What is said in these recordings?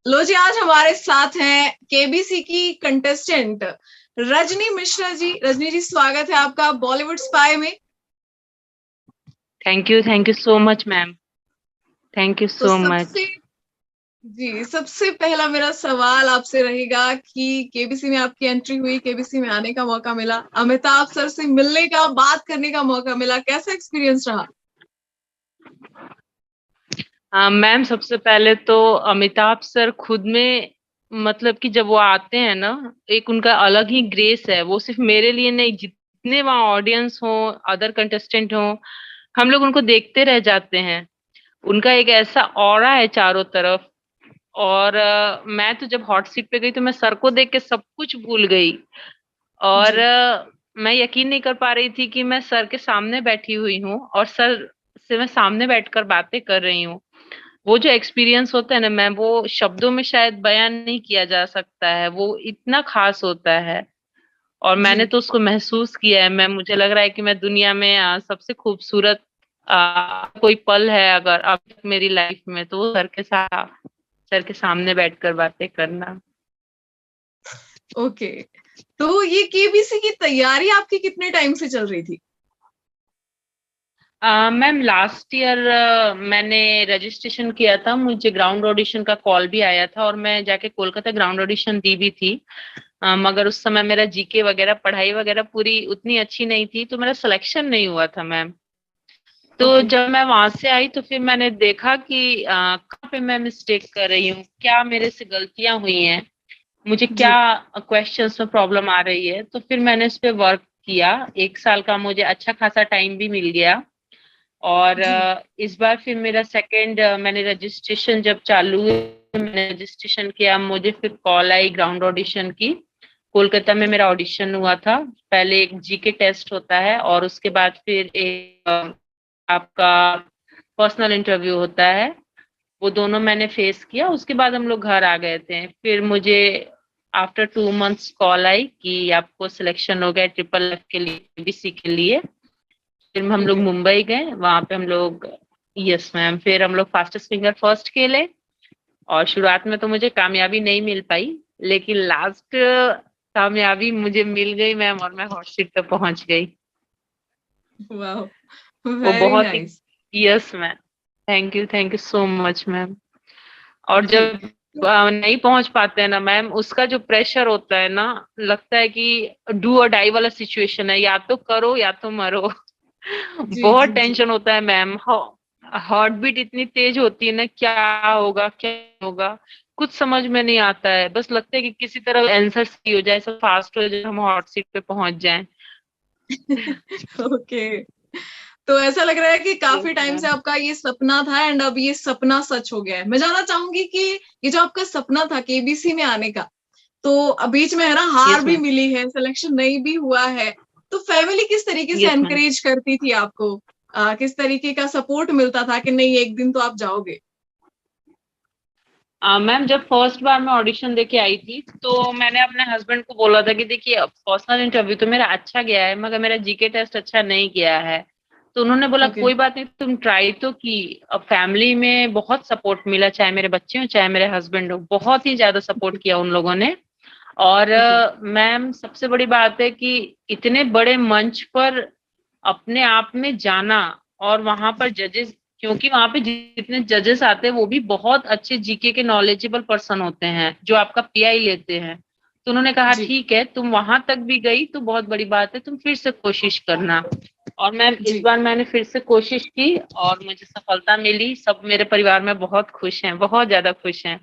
लो जी, आज हमारे साथ हैं केबीसी की कंटेस्टेंट रजनी मिश्रा जी। रजनी जी, स्वागत है आपका बॉलीवुड स्पाई में। Thank you so much ma'am. Thank you तो सो मच। सबसे पहला मेरा सवाल आपसे रहेगा कि केबीसी में आपकी एंट्री हुई, केबीसी में आने का मौका मिला, अमिताभ सर से मिलने का, बात करने का मौका मिला, कैसा एक्सपीरियंस रहा? मैम, सबसे पहले तो अमिताभ सर खुद में, मतलब कि जब वो आते हैं ना, एक उनका अलग ही ग्रेस है। वो सिर्फ मेरे लिए नहीं, जितने वहाँ ऑडियंस हो, अदर कंटेस्टेंट हो, हम लोग उनको देखते रह जाते हैं। उनका एक ऐसा ऑरा है चारों तरफ। और मैं तो जब हॉट सीट पे गई तो मैं सर को देख के सब कुछ भूल गई। और जी। मैं यकीन नहीं कर पा रही थी कि मैं सर के सामने बैठी हुई हूँ और सर से मैं सामने बैठकर बातें कर रही हूँ। वो जो एक्सपीरियंस होता है ना मैम, वो शब्दों में शायद बयान नहीं किया जा सकता है। वो इतना खास होता है। और जी। मैंने तो उसको महसूस किया है मैम। मुझे लग रहा है कि मैं दुनिया में सबसे खूबसूरत कोई पल है अगर अब तक मेरी लाइफ में, तो वो सर के सामने बैठकर बातें करना। ओके। तो ये केबीसी की तैयारी आपकी कितने टाइम से चल रही थी? मैम, लास्ट ईयर मैंने रजिस्ट्रेशन किया था। मुझे ग्राउंड ऑडिशन का कॉल भी आया था और मैं जाके कोलकाता ग्राउंड ऑडिशन दी भी थी। मगर उस समय मेरा जीके वगैरह, पढ़ाई वगैरह पूरी उतनी अच्छी नहीं थी, तो मेरा सिलेक्शन नहीं हुआ था मैम। तो ओके। जब मैं वहां से आई तो फिर मैंने देखा कि कहाँ पे मैं मिस्टेक कर रही हूँ, क्या मेरे से गलतियां हुई हैं, मुझे क्या जी। क्वेश्चंस में प्रॉब्लम आ रही है। तो फिर मैंने इस पे वर्क किया। 1 साल का मुझे अच्छा खासा टाइम भी मिल गया। और जी। इस बार फिर मेरा सेकंड, मैंने रजिस्ट्रेशन जब चालू हुई, मैंने रजिस्ट्रेशन किया, मुझे फिर कॉल आई ग्राउंड ऑडिशन की। कोलकाता में मेरा ऑडिशन हुआ था। पहले एक जीके टेस्ट होता है और उसके बाद फिर एक आपका पर्सनल इंटरव्यू होता है। वो दोनों मैंने फेस किया। उसके बाद हम लोग घर आ गए थे। फिर मुझे आफ्टर 2 मंथ्स कॉल आई कि आपको सिलेक्शन हो गया ट्रिपल एफ के लिए, बीसी के लिए। फिर हम लोग ओके। मुंबई गए, वहां पे हम लोग, यस मैम, फिर हम लोग फास्टेस्ट फिंगर फर्स्ट खेले। और शुरुआत में तो मुझे कामयाबी नहीं मिल पाई, लेकिन लास्ट कामयाबी मुझे मिल गई मैम, और मैं हॉट सीट पे पहुंच गई। वाह। वो वेरी बहुत ही, nice. Yes ma'am, thank you so much ma'am. और जी। जब नहीं पहुंच पाते हैं ना मैम, उसका जो प्रेशर होता है ना, लगता है कि डू और डाई वाला सिचुएशन है, या तो करो या तो मरो। जी। बहुत जी। जी। टेंशन होता है मैम। हार्ट बीट इतनी तेज होती है ना, क्या होगा क्या होगा, कुछ समझ में नहीं आता है। बस लगता है कि किसी तरह आंसर सही हो जाए, सब फास्ट हो जाए, हम हॉट सीट पे पहुंच जाएं। ओके। तो ऐसा लग रहा है कि यस काफी टाइम से मैम। आपका ये सपना था एंड अब ये सपना सच हो गया है। मैं जानना चाहूंगी कि ये जो आपका सपना था केबीसी में आने का, तो बीच में है ना हार यस भी मैम। मिली है, सिलेक्शन नहीं भी हुआ है, तो फैमिली किस तरीके से यस मैम। एनकरेज करती थी आपको? किस तरीके का सपोर्ट मिलता था कि नहीं एक दिन तो आप जाओगे? मैम, जब फर्स्ट बार मैं ऑडिशन देके आई थी तो मैंने अपने हस्बैंड को बोला था कि देखिए, पर्सनल इंटरव्यू तो मेरा अच्छा गया है मगर मेरा जीके टेस्ट अच्छा नहीं गया है। तो उन्होंने बोला ओके। कोई बात नहीं, तुम ट्राई तो की। अब फैमिली में बहुत सपोर्ट मिला, चाहे मेरे बच्चे हो चाहे मेरे हस्बैंड हो, बहुत ही ज्यादा सपोर्ट किया उन लोगों ने। और ओके। मैम, सबसे बड़ी बात है कि इतने बड़े मंच पर अपने आप में जाना, और वहां पर जजेस, क्योंकि वहां पे जितने जजेस आते हैं वो भी बहुत अच्छे जीके के नॉलेजेबल पर्सन होते हैं जो आपका पीआई लेते हैं। तो उन्होंने कहा जी। ठीक है, तुम वहां तक भी गई तो बहुत बड़ी बात है, तुम फिर से कोशिश करना। और मैम, इस जी। बार मैंने फिर से कोशिश की और मुझे सफलता मिली। सब मेरे परिवार में बहुत खुश हैं, बहुत ज्यादा खुश हैं।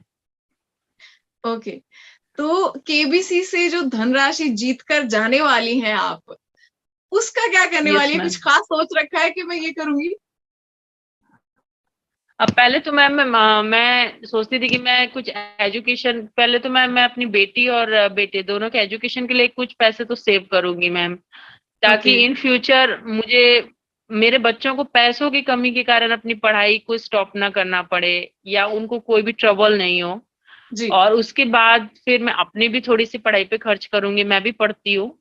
ओके। तो केबीसी से जो धनराशि जीत कर जाने वाली हैं आप, उसका क्या करने वाली यस है? मैम। कुछ खास सोच रखा है कि मैं ये करूंगी? अब पहले तो मैम मैं सोचती थी कि मैं कुछ एजुकेशन, पहले तो मैं अपनी बेटी और बेटे दोनों के एजुकेशन के लिए कुछ पैसे तो सेव करूंगी मैम, ताकि ओके। इन फ्यूचर मुझे, मेरे बच्चों को पैसों की कमी के कारण अपनी पढ़ाई को स्टॉप ना करना पड़े, या उनको कोई भी ट्रबल नहीं हो। जी। और उसके बाद फिर मैं अपनी भी थोड़ी सी पढ़ाई पे खर्च करूंगी, मैं भी पढ़ती हूँ।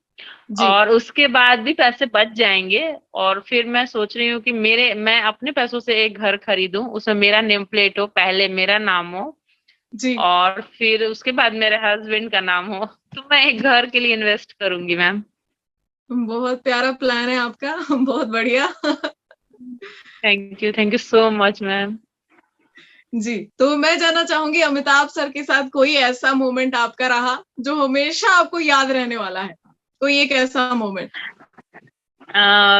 जी। और उसके बाद भी पैसे बच जाएंगे। और फिर मैं सोच रही हूँ कि मैं अपने पैसों से एक घर खरीदूं, उसमें मेरा नेम प्लेट हो, पहले मेरा नाम हो, जी, और फिर उसके बाद मेरे हस्बैंड का नाम हो, तो मैं एक घर के लिए इन्वेस्ट करूंगी मैम। बहुत प्यारा प्लान है आपका। बहुत बढ़िया। Thank you so much ma'am. जी, तो मैं जानना चाहूंगी अमिताभ सर के साथ कोई ऐसा मोमेंट आपका रहा जो हमेशा आपको याद रहने वाला है? कोई एक ऐसा मोमेंट?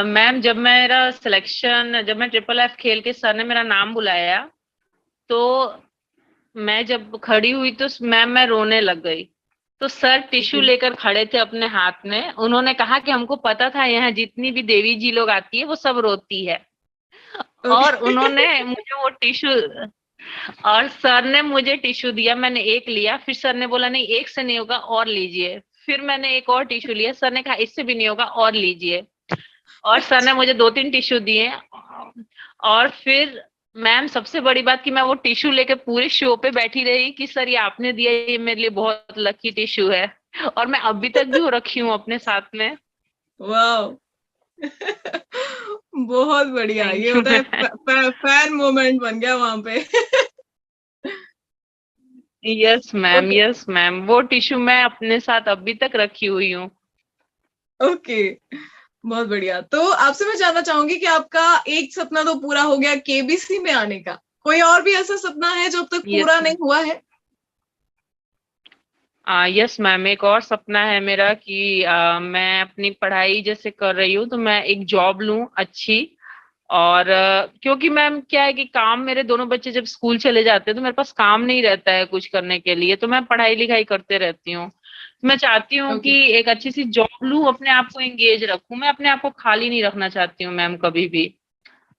मैम जब मैं ट्रिपल एफ खेल के सर ने मेरा नाम बुलाया, तो मैं जब खड़ी हुई तो मैम मैं रोने लग गई। तो सर टिश्यू ओके, लेकर खड़े थे अपने हाथ में, उन्होंने कहा कि हमको पता था यहाँ जितनी भी देवी जी लोग आती है वो सब रोती है। और ओके। उन्होंने मुझे वो टिश्यू और सर ने मुझे टिश्यू दिया, मैंने एक लिया, फिर सर ने बोला नहीं एक से नहीं होगा और लीजिए। फिर मैंने एक और टिश्यू लिया, सर ने कहा इससे भी नहीं होगा और लीजिए। और सर ने अच्छा, मुझे 2-3 टिश्यू दिए। और फिर मैम सबसे बड़ी बात कि मैं वो टिश्यू लेके पूरे शो पे बैठी रही कि सर ये आपने दिया, ये मेरे लिए बहुत लकी टिश्यू है। और मैं अभी तक भी वो रखी हूँ अपने साथ में। वाह। बहुत बढ़िया, ये थैंक यू होता है मैम। फैन मोमेंट बन गया वहां पे। ओके, यस मैम, वो टिश्यू मैं अपने साथ अभी तक रखी हुई हूँ। ओके, बहुत बढ़िया। तो आपसे मैं जानना चाहूंगी कि आपका एक सपना तो पूरा हो गया केबीसी में आने का, कोई और भी ऐसा सपना है जो अब तक यस पूरा नहीं हुआ है? यस मैम, एक और सपना है मेरा कि मैं अपनी पढ़ाई जैसे कर रही हूँ तो मैं एक जॉब लूँ अच्छी। और क्योंकि मैम क्या है कि काम, मेरे दोनों बच्चे जब स्कूल चले जाते हैं तो मेरे पास काम नहीं रहता है कुछ करने के लिए, तो मैं पढ़ाई लिखाई करते रहती हूँ। मैं चाहती हूँ ओके, कि एक अच्छी सी जॉब लूँ, अपने आप को एंगेज रखूँ, मैं अपने आप को खाली नहीं रखना चाहती हूँ मैम कभी भी।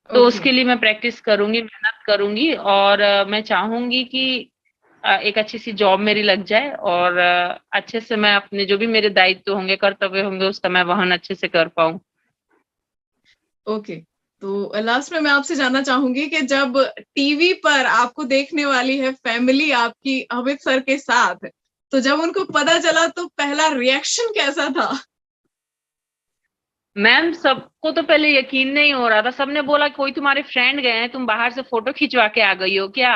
तो ओके, उसके लिए मैं प्रैक्टिस करूंगी, मेहनत करूंगी, और मैं चाहूंगी कि एक अच्छी सी जॉब मेरी लग जाए, और अच्छे से मैं अपने जो भी मेरे दायित्व होंगे, कर्तव्य होंगे, उसका मैं वहन अच्छे से कर पाऊं। ओके। तो लास्ट में मैं आपसे जानना चाहूंगी कि जब टीवी पर आपको देखने वाली है फैमिली आपकी अमित सर के साथ, तो जब उनको पता चला तो पहला रिएक्शन कैसा था? मैम सबको तो पहले यकीन नहीं हो रहा था, सबने बोला कोई तुम्हारे फ्रेंड गए हैं, तुम बाहर से फोटो खिंचवा के आ गई हो क्या।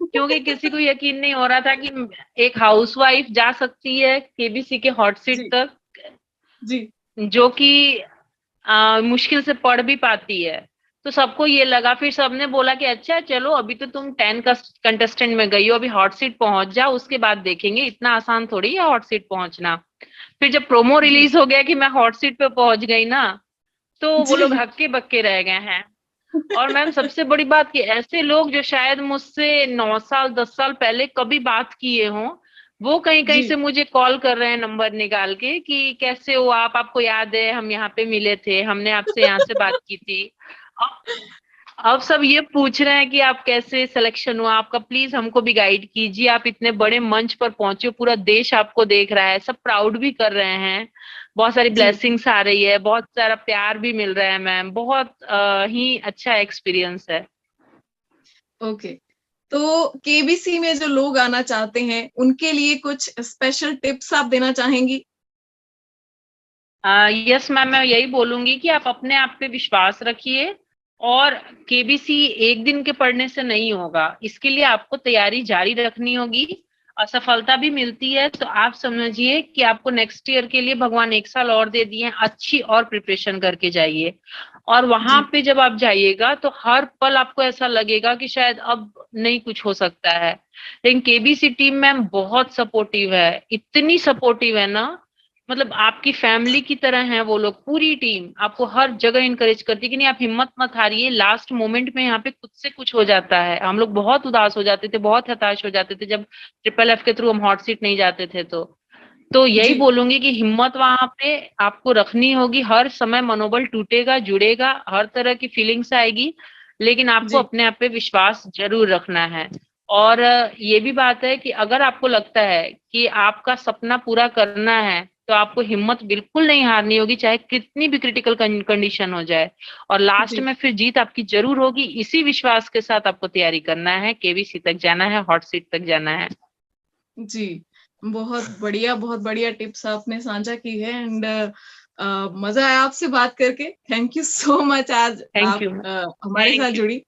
क्योंकि किसी को यकीन नहीं हो रहा था कि एक हाउसवाइफ जा सकती है केबीसी के हॉट सीट जी, तक, जी, जो कि मुश्किल से पढ़ भी पाती है। तो सबको ये लगा, फिर सबने बोला कि अच्छा चलो अभी तो तुम 10 कंटेस्टेंट में गई हो, अभी हॉट सीट पहुंच जाओ, उसके बाद देखेंगे, इतना आसान थोड़ी है हॉट सीट पहुंचना। फिर जब प्रोमो जी, रिलीज हो गया कि मैं हॉट सीट पे पहुंच गई ना, तो वो लोग जी, हक्के बक्के रह गए हैं। और मैम सबसे बड़ी बात कि ऐसे लोग जो शायद मुझसे 9 साल 10 साल पहले कभी बात किए हों, वो कहीं कहीं से जी, मुझे कॉल कर रहे हैं नंबर निकाल के कि कैसे हो आप, आपको याद है हम यहाँ पे मिले थे, हमने आपसे यहाँ से बात की थी। अब अब सब ये पूछ रहे हैं कि आप कैसे सिलेक्शन हुआ आपका, प्लीज हमको भी गाइड कीजिए, आप इतने बड़े मंच पर पहुंचे हो, पूरा देश आपको देख रहा है, सब प्राउड भी कर रहे हैं, बहुत सारी जी। ब्लेसिंग्स आ रही है, बहुत सारा प्यार भी मिल रहा है मैम, बहुत ही अच्छा एक्सपीरियंस है। ओके। तो केबीसी में जो लोग आना चाहते हैं, उनके लिए कुछ स्पेशल टिप्स आप देना चाहेंगी? यस मैम, मैं यही बोलूंगी कि आप अपने आप पे विश्वास रखिए, और केबीसी एक दिन के पढ़ने से नहीं होगा, इसके लिए आपको तैयारी जारी रखनी होगी। असफलता भी मिलती है तो आप समझिए कि आपको नेक्स्ट ईयर के लिए भगवान 1 साल और दे दिए हैं, अच्छी और प्रिपरेशन करके जाइए। और वहां जी, पे जब आप जाइएगा तो हर पल आपको ऐसा लगेगा कि शायद अब नहीं कुछ हो सकता है, लेकिन केबीसी टीम मैम बहुत सपोर्टिव है, इतनी सपोर्टिव है ना, मतलब आपकी फैमिली की तरह है वो लोग, पूरी टीम आपको हर जगह इनकरेज करती है कि नहीं आप हिम्मत मत हारिए, लास्ट मोमेंट में यहाँ पे खुद से कुछ हो जाता है, हम लोग बहुत उदास हो जाते थे, बहुत हताश हो जाते थे जब ट्रिपल एफ के थ्रू हम हॉट सीट नहीं जाते थे। तो यही जी, बोलूंगी कि हिम्मत वहां पे आपको रखनी होगी, हर समय मनोबल टूटेगा जुड़ेगा, हर तरह की फीलिंग्स आएगी, लेकिन आपको जी, अपने आप पे विश्वास जरूर रखना है। और ये भी बात है कि अगर आपको लगता है कि आपका सपना पूरा करना है तो आपको हिम्मत बिल्कुल नहीं हारनी होगी, चाहे कितनी भी क्रिटिकल कंडीशन हो जाए, और लास्ट जी, में फिर जीत आपकी जरूर होगी, इसी विश्वास के साथ आपको तैयारी करना है, केवीसी तक जाना है, हॉट सीट तक जाना है। जी। बहुत बढ़िया टिप्स आपने साझा की है। एंड मजा आया आपसे बात करके। थैंक यू सो मच, आज थैंक आप यू हमारे साथ थैंक यू जुड़ी।